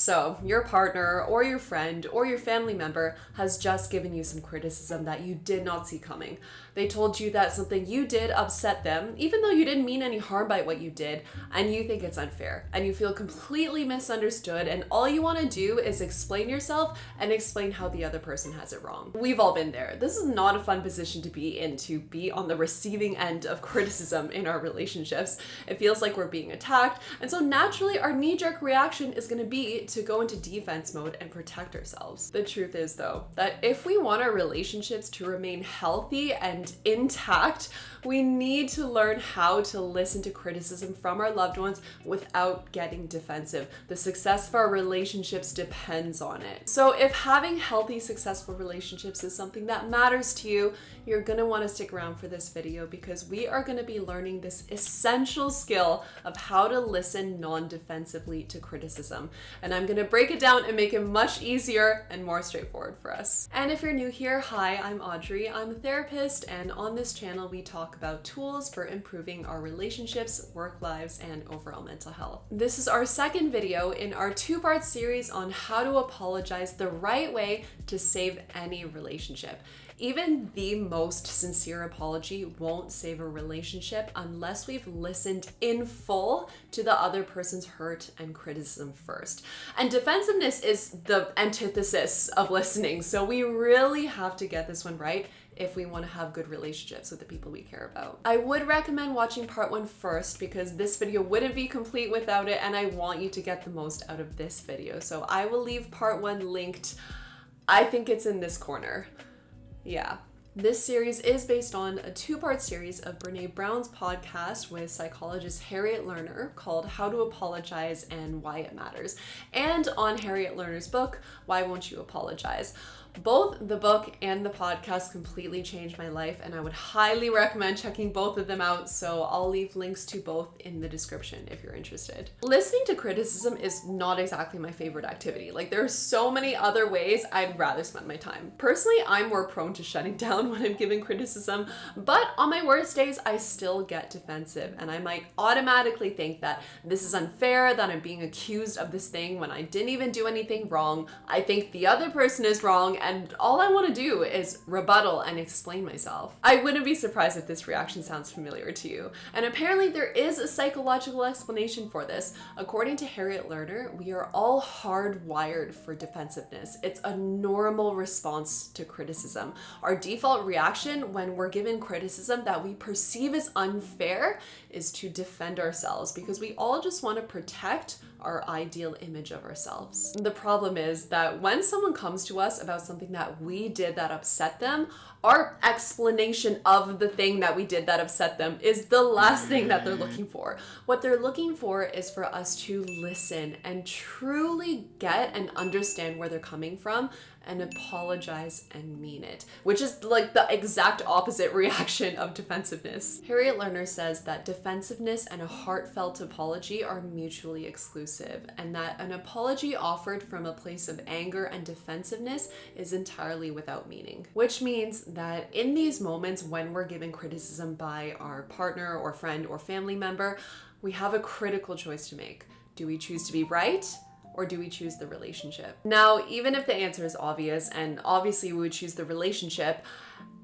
So your partner or your friend or your family member has just given you some criticism that you did not see coming. They told you that something you did upset them, even though you didn't mean any harm by what you did, and you think it's unfair, and you feel completely misunderstood, and all you want to do is explain yourself and explain how the other person has it wrong. We've all been there. This is not a fun position to be in, to be on the receiving end of criticism in our relationships. It feels like we're being attacked, and so naturally our knee-jerk reaction is going to be to go into defense mode and protect ourselves. The truth is though, that if we want our relationships to remain healthy and intact, we need to learn how to listen to criticism from our loved ones without getting defensive. The success of our relationships depends on it. So if having healthy, successful relationships is something that matters to you, you're gonna wanna stick around for this video because we are gonna be learning this essential skill of how to listen non-defensively to criticism. And I'm gonna break it down and make it much easier and more straightforward for us. And if you're new here, hi, I'm Audrey. I'm a therapist, and on this channel we talk about tools for improving our relationships, work lives, and overall mental health. This is our second video in our two-part series on how to apologize the right way to save any relationship. Even the most sincere apology won't save a relationship unless we've listened in full to the other person's hurt and criticism first. And defensiveness is the antithesis of listening, so we really have to get this one right if we want to have good relationships with the people we care about. I would recommend watching part 1 first because this video wouldn't be complete without it, and I want you to get the most out of this video. So I will leave part 1 linked. I think it's in this corner. Yeah. This series is based on a two-part series of Brene Brown's podcast with psychologist Harriet Lerner called How to Apologize and Why It Matters, and on Harriet Lerner's book, Why Won't You Apologize? Both the book and the podcast completely changed my life, and I would highly recommend checking both of them out, so I'll leave links to both in the description if you're interested. Listening to criticism is not exactly my favorite activity. Like, there are so many other ways I'd rather spend my time. Personally, I'm more prone to shutting down when I'm giving criticism, but on my worst days, I still get defensive, and I might automatically think that this is unfair, that I'm being accused of this thing when I didn't even do anything wrong. I think the other person is wrong, and all I want to do is rebuttal and explain myself. I wouldn't be surprised if this reaction sounds familiar to you. And apparently there is a psychological explanation for this. According to Harriet Lerner, we are all hardwired for defensiveness. It's a normal response to criticism. Our default reaction when we're given criticism that we perceive as unfair is to defend ourselves because we all just want to protect our ideal image of ourselves. The problem is that when someone comes to us about something that we did that upset them, our explanation of the thing that we did that upset them is the last thing that they're looking for. What they're looking for is for us to listen and truly get and understand where they're coming from and apologize and mean it, which is like the exact opposite reaction of defensiveness. Harriet Lerner says that defensiveness and a heartfelt apology are mutually exclusive, and that an apology offered from a place of anger and defensiveness is entirely without meaning. Which means that in these moments when we're given criticism by our partner or friend or family member, we have a critical choice to make. Do we choose to be right? Or do we choose the relationship? Now, even if the answer is obvious, and obviously we would choose the relationship,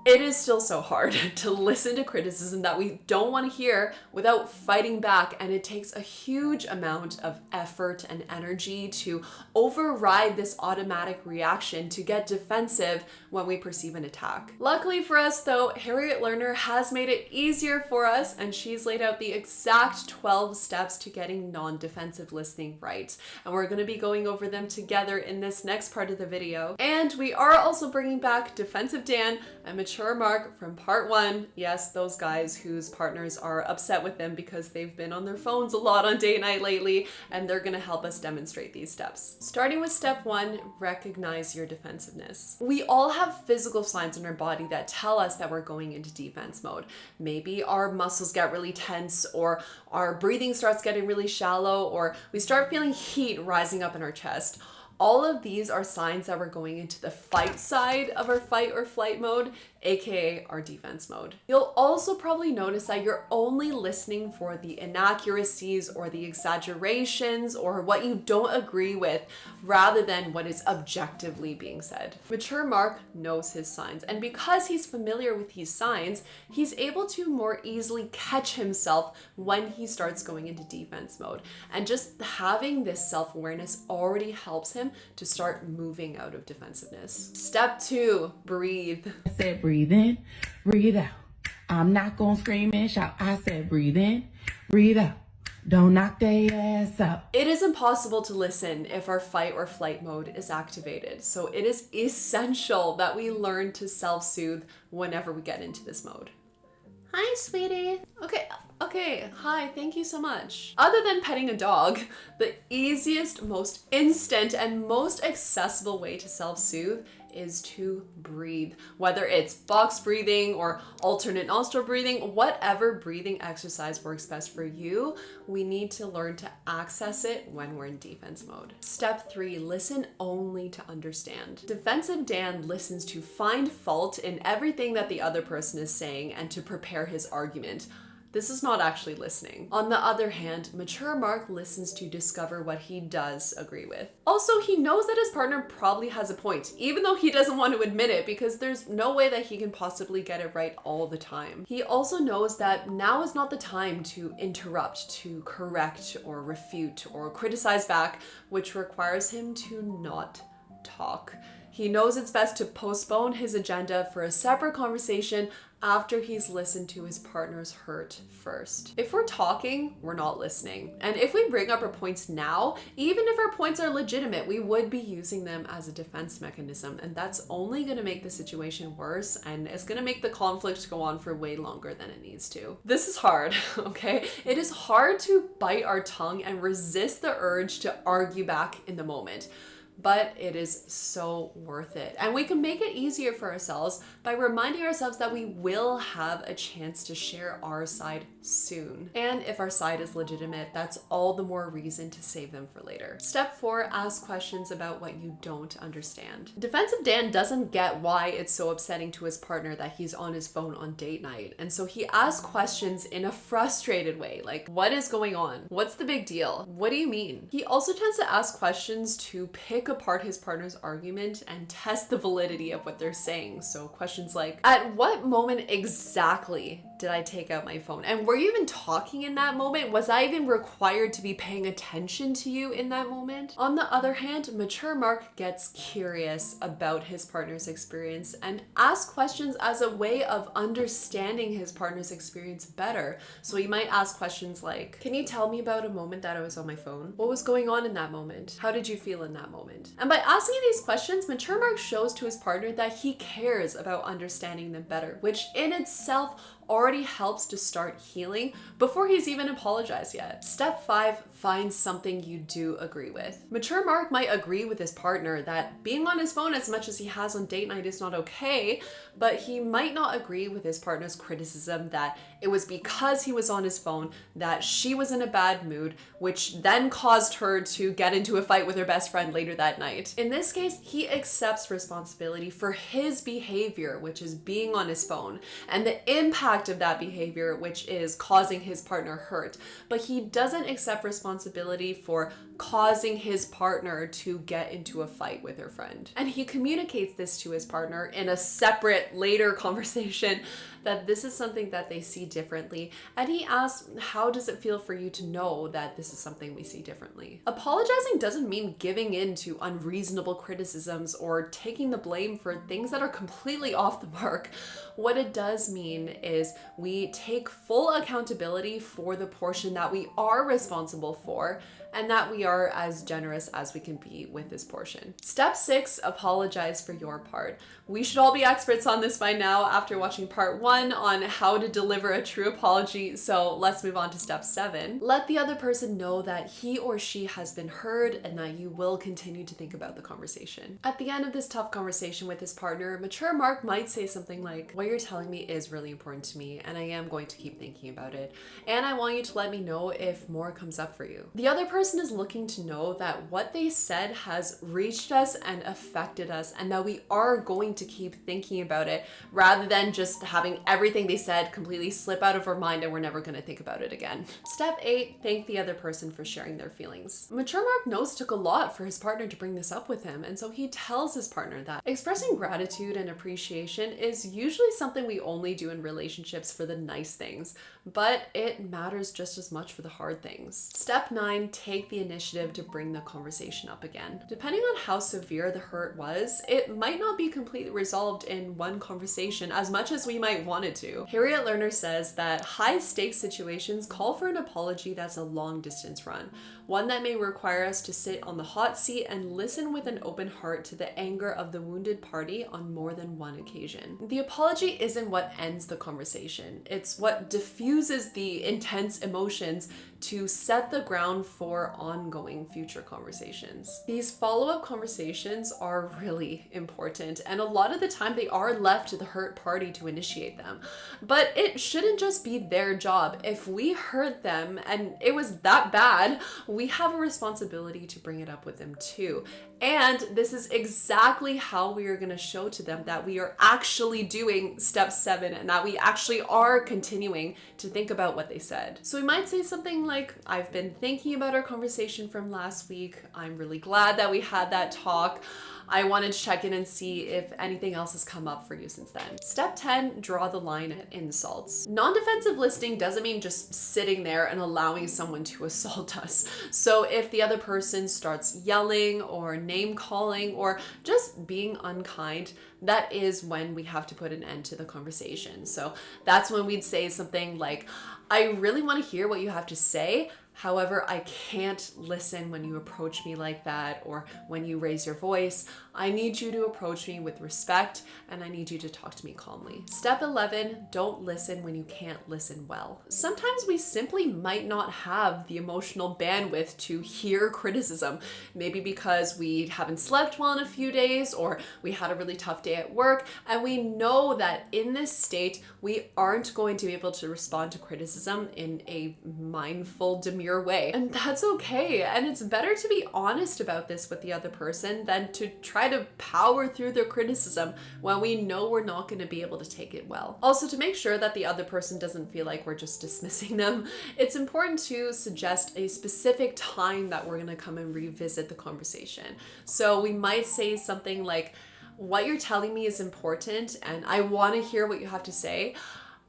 it is still so hard to listen to criticism that we don't want to hear without fighting back, and it takes a huge amount of effort and energy to override this automatic reaction to get defensive when we perceive an attack. Luckily for us though, Harriet Lerner has made it easier for us, and she's laid out the exact 12 steps to getting non-defensive listening right. And we're going to be going over them together in this next part of the video. And we are also bringing back Defensive Dan and Mature Mark from part 1. Yes, those guys whose partners are upset with them because they've been on their phones a lot on date night lately, and they're going to help us demonstrate these steps. Starting with step 1, recognize your defensiveness. We all have physical signs in our body that tell us that we're going into defense mode. Maybe our muscles get really tense, or our breathing starts getting really shallow, or we start feeling heat rising up in our chest. All of these are signs that we're going into the fight side of our fight or flight mode. aka our defense mode. You'll also probably notice that you're only listening for the inaccuracies or the exaggerations or what you don't agree with rather than what is objectively being said. Mature Mark knows his signs, and because he's familiar with these signs, he's able to more easily catch himself when he starts going into defense mode. And just having this self-awareness already helps him to start moving out of defensiveness. Step 2, breathe. I said breathe in, breathe out. I'm not gonna scream and shout. I said breathe in, breathe out. Don't knock their ass out. It is impossible to listen if our fight or flight mode is activated. So it is essential that we learn to self-soothe whenever we get into this mode. Hi, sweetie. Okay, hi, thank you so much. Other than petting a dog, the easiest, most instant, and most accessible way to self-soothe is to breathe. Whether it's box breathing or alternate nostril breathing, whatever breathing exercise works best for you, we need to learn to access it when we're in defense mode. Step 3, listen only to understand. Defensive Dan listens to find fault in everything that the other person is saying and to prepare his argument. This is not actually listening. On the other hand, mature Mark listens to discover what he does agree with. Also, he knows that his partner probably has a point, even though he doesn't want to admit it because there's no way that he can possibly get it right all the time. He also knows that now is not the time to interrupt, to correct or refute or criticize back, which requires him to not talk. He knows it's best to postpone his agenda for a separate conversation after he's listened to his partner's hurt first. If we're talking, we're not listening. And if we bring up our points now, even if our points are legitimate, we would be using them as a defense mechanism. And that's only gonna make the situation worse, and it's gonna make the conflict go on for way longer than it needs to. This is hard, okay? It is hard to bite our tongue and resist the urge to argue back in the moment. But it is so worth it. And we can make it easier for ourselves by reminding ourselves that we will have a chance to share our side soon. And if our side is legitimate, that's all the more reason to save them for later. Step 4, ask questions about what you don't understand. Defensive Dan doesn't get why it's so upsetting to his partner that he's on his phone on date night. And so he asks questions in a frustrated way, like, what is going on? What's the big deal? What do you mean? He also tends to ask questions to pick apart his partner's argument and test the validity of what they're saying. So questions like, at what moment exactly did I take out my phone? And were you even talking in that moment? Was I even required to be paying attention to you in that moment? On the other hand, mature Mark gets curious about his partner's experience and asks questions as a way of understanding his partner's experience better. So he might ask questions like, can you tell me about a moment that I was on my phone? What was going on in that moment? How did you feel in that moment? And by asking these questions, mature Mark shows to his partner that he cares about understanding them better, which in itself already helps to start healing before he's even apologized yet. Step 5, find something you do agree with. Mature Mark might agree with his partner that being on his phone as much as he has on date night is not okay, but he might not agree with his partner's criticism that it was because he was on his phone that she was in a bad mood, which then caused her to get into a fight with her best friend later that night. In this case, he accepts responsibility for his behavior, which is being on his phone, and the impact of that behavior, which is causing his partner hurt. But he doesn't accept responsibility for causing his partner to get into a fight with her friend. And he communicates this to his partner in a separate later conversation that this is something that they see differently. And he asks, how does it feel for you to know that this is something we see differently? Apologizing doesn't mean giving in to unreasonable criticisms or taking the blame for things that are completely off the mark. What it does mean is we take full accountability for the portion that we are responsible for, and that we are as generous as we can be with this portion. Step 6, apologize for your part. We should all be experts on this by now after watching part 1 on how to deliver a true apology, so let's move on to step 7. Let the other person know that he or she has been heard and that you will continue to think about the conversation. At the end of this tough conversation with his partner, mature Mark might say something like, what you're telling me is really important to me and I am going to keep thinking about it, and I want you to let me know if more comes up for you. The other person person is looking to know that what they said has reached us and affected us, and that we are going to keep thinking about it rather than just having everything they said completely slip out of our mind and we're never going to think about it again. Step 8, thank the other person for sharing their feelings. Mature Mark knows it took a lot for his partner to bring this up with him, and so he tells his partner that expressing gratitude and appreciation is usually something we only do in relationships for the nice things, but it matters just as much for the hard things. Step 9, take the initiative to bring the conversation up again. Depending on how severe the hurt was, it might not be completely resolved in one conversation as much as we might want it to. Harriet Lerner says that high stakes situations call for an apology that's a long distance run, one that may require us to sit on the hot seat and listen with an open heart to the anger of the wounded party on more than one occasion. The apology isn't what ends the conversation, it's what diffuses the intense emotions to set the ground for ongoing future conversations. These follow-up conversations are really important, and a lot of the time they are left to the hurt party to initiate them. But it shouldn't just be their job. If we hurt them and it was that bad, we have a responsibility to bring it up with them too. And this is exactly how we are going to show to them that we are actually doing step 7 and that we actually are continuing to think about what they said. So we might say something like, I've been thinking about our conversation from last week. I'm really glad that we had that talk. I wanted to check in and see if anything else has come up for you since then. Step 10, draw the line at insults. Non-defensive listening doesn't mean just sitting there and allowing someone to assault us. So if the other person starts yelling or name calling or just being unkind, that is when we have to put an end to the conversation. So that's when we'd say something like, I really want to hear what you have to say. However, I can't listen when you approach me like that or when you raise your voice. I need you to approach me with respect and I need you to talk to me calmly. Step 11, don't listen when you can't listen well. Sometimes we simply might not have the emotional bandwidth to hear criticism. Maybe because we haven't slept well in a few days or we had a really tough day at work, and we know that in this state, we aren't going to be able to respond to criticism in a mindful, demure way. And that's okay. And it's better to be honest about this with the other person than to try to power through their criticism when we know we're not going to be able to take it well. Also, to make sure that the other person doesn't feel like we're just dismissing them, it's important to suggest a specific time that we're going to come and revisit the conversation. So we might say something like, what you're telling me is important and I want to hear what you have to say.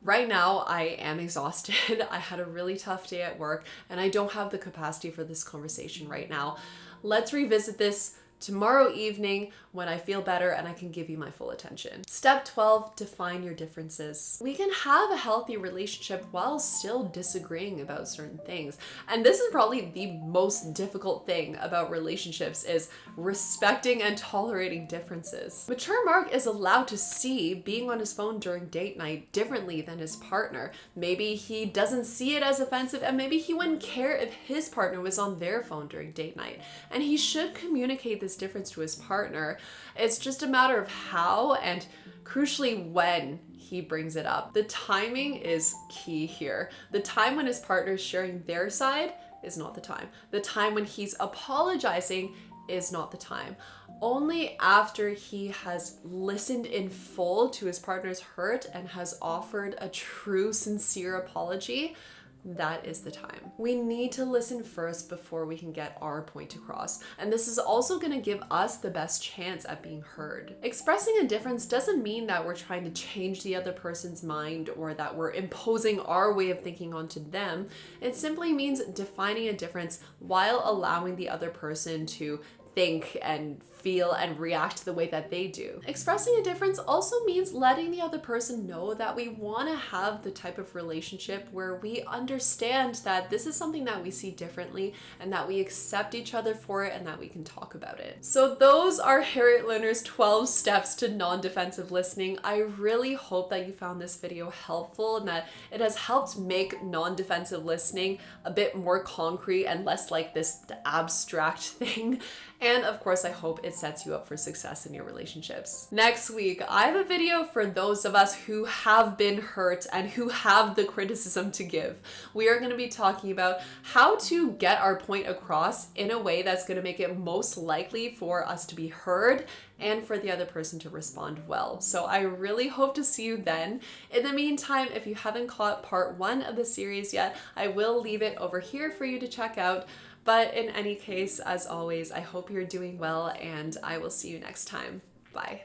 Right now, I am exhausted. I had a really tough day at work and I don't have the capacity for this conversation right now. Let's revisit this tomorrow evening when I feel better and I can give you my full attention. Step 12, define your differences. We can have a healthy relationship while still disagreeing about certain things. And this is probably the most difficult thing about relationships is respecting and tolerating differences. Mature Mark is allowed to see being on his phone during date night differently than his partner. Maybe he doesn't see it as offensive and maybe he wouldn't care if his partner was on their phone during date night. And he should communicate this difference to his partner. It's just a matter of how and crucially when he brings it up. The timing is key here. The time when his partner is sharing their side is not the time. The time when he's apologizing is not the time. Only after he has listened in full to his partner's hurt and has offered a true, sincere apology, that is the time. We need to listen first before we can get our point across. And this is also going to give us the best chance at being heard. Expressing a difference doesn't mean that we're trying to change the other person's mind or that we're imposing our way of thinking onto them. It simply means defining a difference while allowing the other person to think and feel and react the way that they do. Expressing a difference also means letting the other person know that we want to have the type of relationship where we understand that this is something that we see differently and that we accept each other for it and that we can talk about it. So those are Harriet Lerner's 12 steps to non-defensive listening. I really hope that you found this video helpful and that it has helped make non-defensive listening a bit more concrete and less like this abstract thing. And of course, I hope it sets you up for success in your relationships. Next week, I have a video for those of us who have been hurt and who have the criticism to give. We are going to be talking about how to get our point across in a way that's going to make it most likely for us to be heard and for the other person to respond well. So I really hope to see you then. In the meantime, if you haven't caught part 1 of the series yet, I will leave it over here for you to check out. But in any case, as always, I hope you're doing well, and I will see you next time. Bye.